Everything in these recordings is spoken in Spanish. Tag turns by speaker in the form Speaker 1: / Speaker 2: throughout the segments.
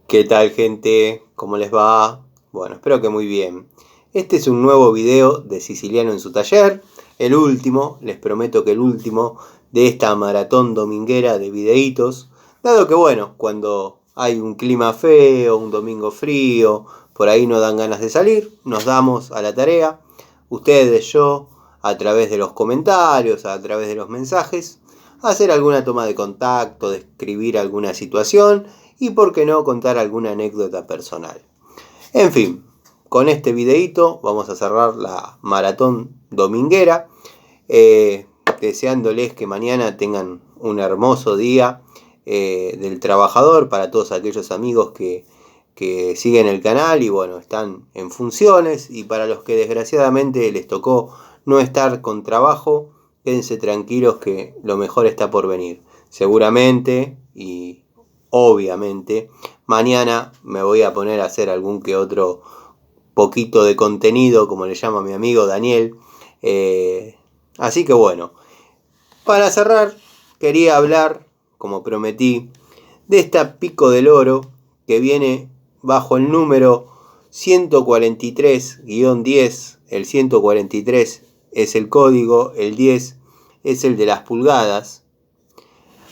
Speaker 1: ¿Qué tal, gente? ¿Cómo les va? Bueno, espero que muy bien. Este es un nuevo video de Siciliano en su taller. El último, les prometo que el último de esta maratón dominguera de videitos. Dado que bueno, cuando hay un clima feo, un domingo frío, por ahí no dan ganas de salir, nos damos a la tarea. Ustedes, yo, a través de los comentarios, a través de los mensajes, hacer alguna toma de contacto, describir alguna situación y por qué no contar alguna anécdota personal. En fin, con este videito vamos a cerrar la maratón dominguera, deseándoles que mañana tengan un hermoso día del trabajador para todos aquellos amigos que siguen el canal y bueno, están en funciones, y para los que desgraciadamente les tocó no estar con trabajo, quédense tranquilos que lo mejor está por venir. Seguramente y obviamente mañana me voy a poner a hacer algún que otro poquito de contenido, como le llama mi amigo Daniel. Así que bueno, para cerrar quería hablar, como prometí, de esta Pico del Oro que viene bajo el número 143-10. El 143 es el código, el 10 es el de las pulgadas.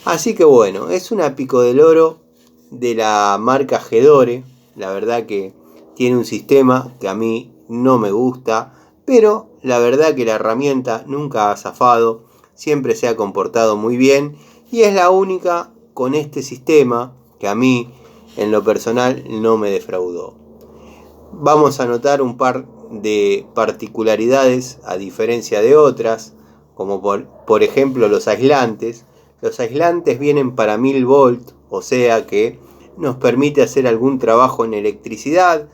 Speaker 1: Así que bueno, es una Pico del Oro de la marca Gedore. La verdad que tiene un sistema que a mí no me gusta, pero la verdad que la herramienta nunca ha zafado, siempre se ha comportado muy bien y es la única con este sistema que a mí en lo personal no me defraudó. Vamos a notar un par de particularidades a diferencia de otras, como por ejemplo los aislantes. Los aislantes vienen para 1000 volt, o sea que nos permite hacer algún trabajo en electricidad,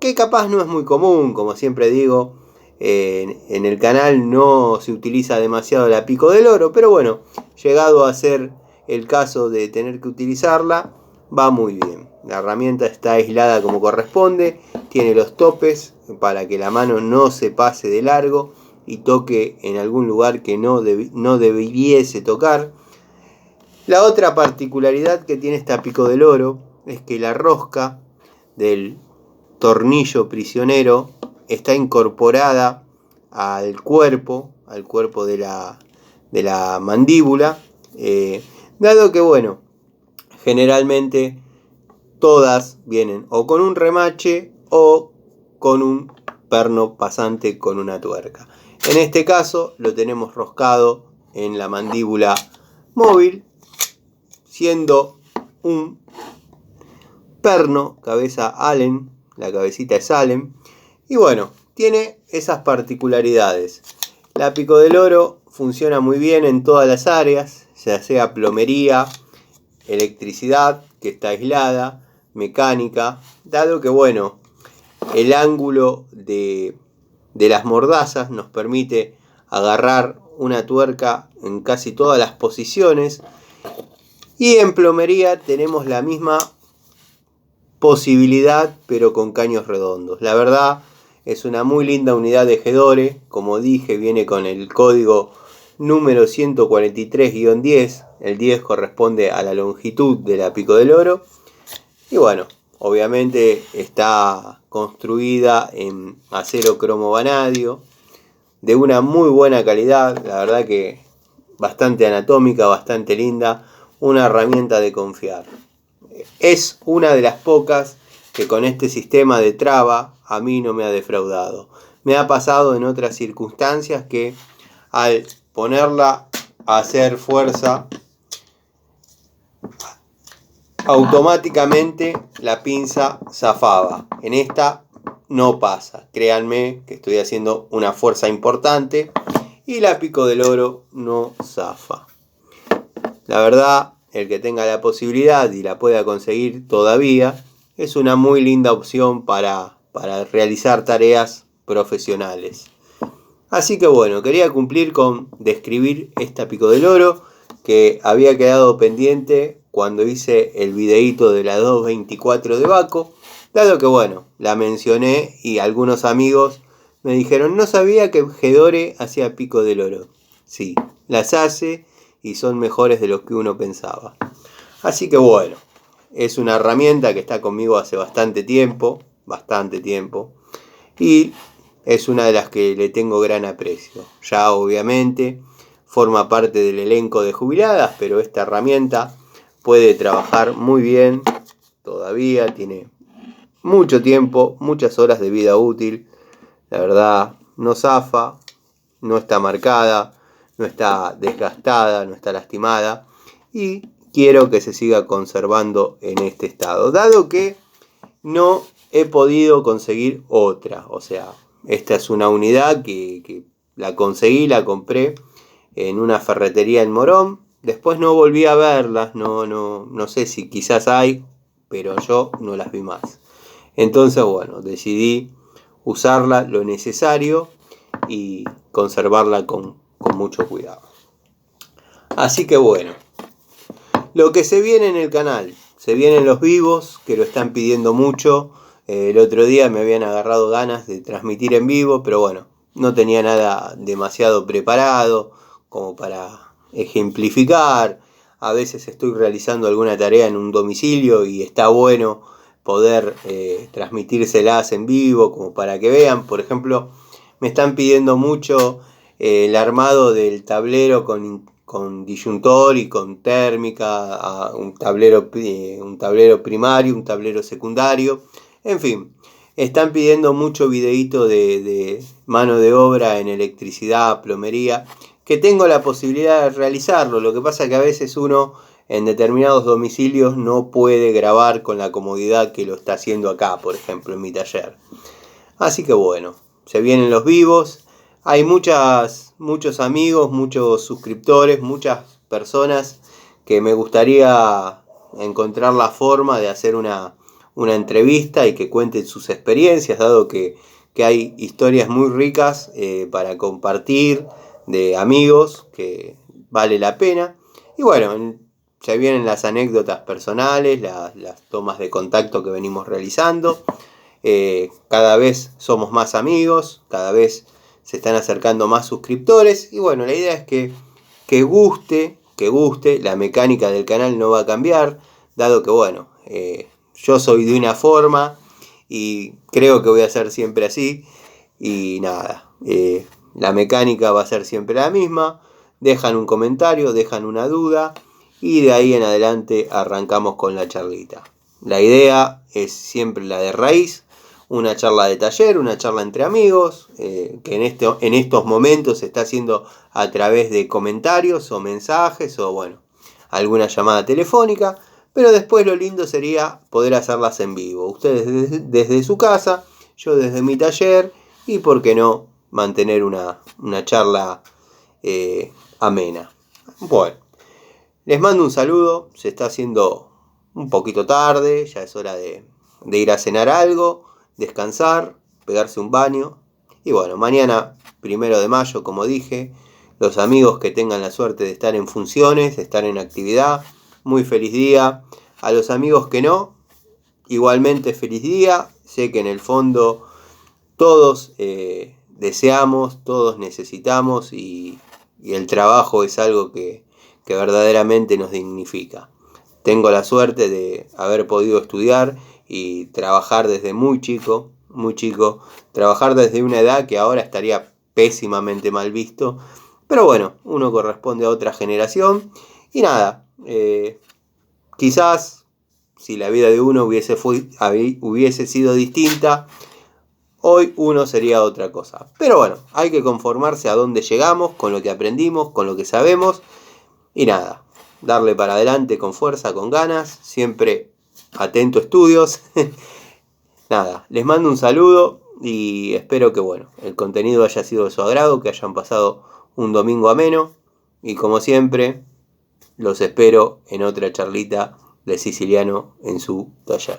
Speaker 1: que capaz no es muy común, como siempre digo, en el canal no se utiliza demasiado la Pico del Oro, pero bueno, llegado a ser el caso de tener que utilizarla, va muy bien. La herramienta está aislada como corresponde, tiene los topes para que la mano no se pase de largo y toque en algún lugar que no debiese tocar. La otra particularidad que tiene esta Pico del Oro es que la rosca del tornillo prisionero está incorporada al cuerpo de la mandíbula, dado que bueno, generalmente todas vienen o con un remache o con un perno pasante con una tuerca. En este caso lo tenemos roscado en la mandíbula móvil, siendo un perno cabeza Allen, la cabecita es Allen, y bueno, tiene esas particularidades. La Pico del Oro funciona muy bien en todas las áreas, ya sea plomería, electricidad, que está aislada, mecánica, dado que bueno, el ángulo de las mordazas nos permite agarrar una tuerca en casi todas las posiciones, y en plomería tenemos la misma posibilidad pero con caños redondos. La verdad es una muy linda unidad de Gedore, como dije viene con el código número 143-10, el 10 corresponde a la longitud de la Pico del Oro y bueno, obviamente está construida en acero cromo vanadio de una muy buena calidad, la verdad que bastante anatómica, bastante linda, una herramienta de confiar. Es una de las pocas que con este sistema de traba a mí no me ha defraudado. Me ha pasado en otras circunstancias que al ponerla a hacer fuerza, automáticamente la pinza zafaba. En esta no pasa. Créanme que estoy haciendo una fuerza importante y la Pico del Oro no zafa. La verdad, el que tenga la posibilidad y la pueda conseguir todavía, es una muy linda opción para realizar tareas profesionales. Así que bueno, quería cumplir con describir esta Pico del Oro que había quedado pendiente cuando hice el videíto de la 224 de Baco, dado que bueno, la mencioné y algunos amigos me dijeron, no sabía que Gedore hacía Pico del Oro. Sí, las hace y son mejores de lo que uno pensaba. Así que bueno, es una herramienta que está conmigo hace bastante tiempo, y es una de las que le tengo gran aprecio. Ya obviamente forma parte del elenco de jubiladas, pero esta herramienta puede trabajar muy bien todavía, tiene mucho tiempo, muchas horas de vida útil. La verdad, no zafa, no está marcada, no está desgastada, no está lastimada, y quiero que se siga conservando en este estado, dado que no he podido conseguir otra. O sea, esta es una unidad que la conseguí, la compré en una ferretería en Morón. Después no volví a verlas, no sé si quizás hay, pero yo no las vi más. Entonces, bueno, decidí usarla lo necesario y conservarla con mucho cuidado. Así que bueno, lo que se viene en el canal, se vienen los vivos, que lo están pidiendo mucho. El otro día me habían agarrado ganas de transmitir en vivo, pero bueno, no tenía nada demasiado preparado como para ejemplificar. A veces estoy realizando alguna tarea en un domicilio y está bueno poder transmitírselas en vivo como para que vean. Por ejemplo, me están pidiendo mucho el armado del tablero con disyuntor y con térmica, un tablero primario, un tablero secundario. En fin, están pidiendo mucho videíto de mano de obra en electricidad, plomería, que tengo la posibilidad de realizarlo. Lo que pasa es que a veces uno en determinados domicilios no puede grabar con la comodidad que lo está haciendo acá, por ejemplo, en mi taller. Así que bueno, se vienen los vivos. Hay muchos amigos, muchos suscriptores, muchas personas que me gustaría encontrar la forma de hacer una entrevista y que cuenten sus experiencias, dado que hay historias muy ricas para compartir de amigos, que vale la pena. Y bueno, se vienen las anécdotas personales, las tomas de contacto que venimos realizando. Cada vez somos más amigos, cada vez se están acercando más suscriptores, y bueno, la idea es que guste, la mecánica del canal no va a cambiar, dado que bueno, yo soy de una forma y creo que voy a ser siempre así, y nada, la mecánica va a ser siempre la misma. Dejan un comentario, dejan una duda, y de ahí en adelante arrancamos con la charlita. La idea es siempre la de raíz, una charla de taller, una charla entre amigos, que en estos momentos se está haciendo a través de comentarios o mensajes o bueno, alguna llamada telefónica, pero después lo lindo sería poder hacerlas en vivo. Ustedes desde su casa, yo desde mi taller, y por qué no mantener una charla amena. Bueno, les mando un saludo, se está haciendo un poquito tarde, ya es hora de ir a cenar algo, descansar, pegarse un baño. Y bueno, mañana, 1 de mayo, como dije, los amigos que tengan la suerte de estar en funciones, de estar en actividad, muy feliz día. A los amigos que no, igualmente feliz día. Sé que en el fondo todos deseamos, todos necesitamos, y el trabajo es algo que verdaderamente nos dignifica. Tengo la suerte de haber podido estudiar y trabajar desde muy chico, trabajar desde una edad que ahora estaría pésimamente mal visto, pero bueno, uno corresponde a otra generación, y nada, quizás si la vida de uno hubiese sido distinta, hoy uno sería otra cosa. Pero bueno, hay que conformarse a donde llegamos, con lo que aprendimos, con lo que sabemos, y nada, darle para adelante con fuerza, con ganas, siempre atento a estudios. Nada, les mando un saludo y espero que bueno, el contenido haya sido de su agrado, que hayan pasado un domingo ameno, y como siempre, los espero en otra charlita de Siciliano en su taller.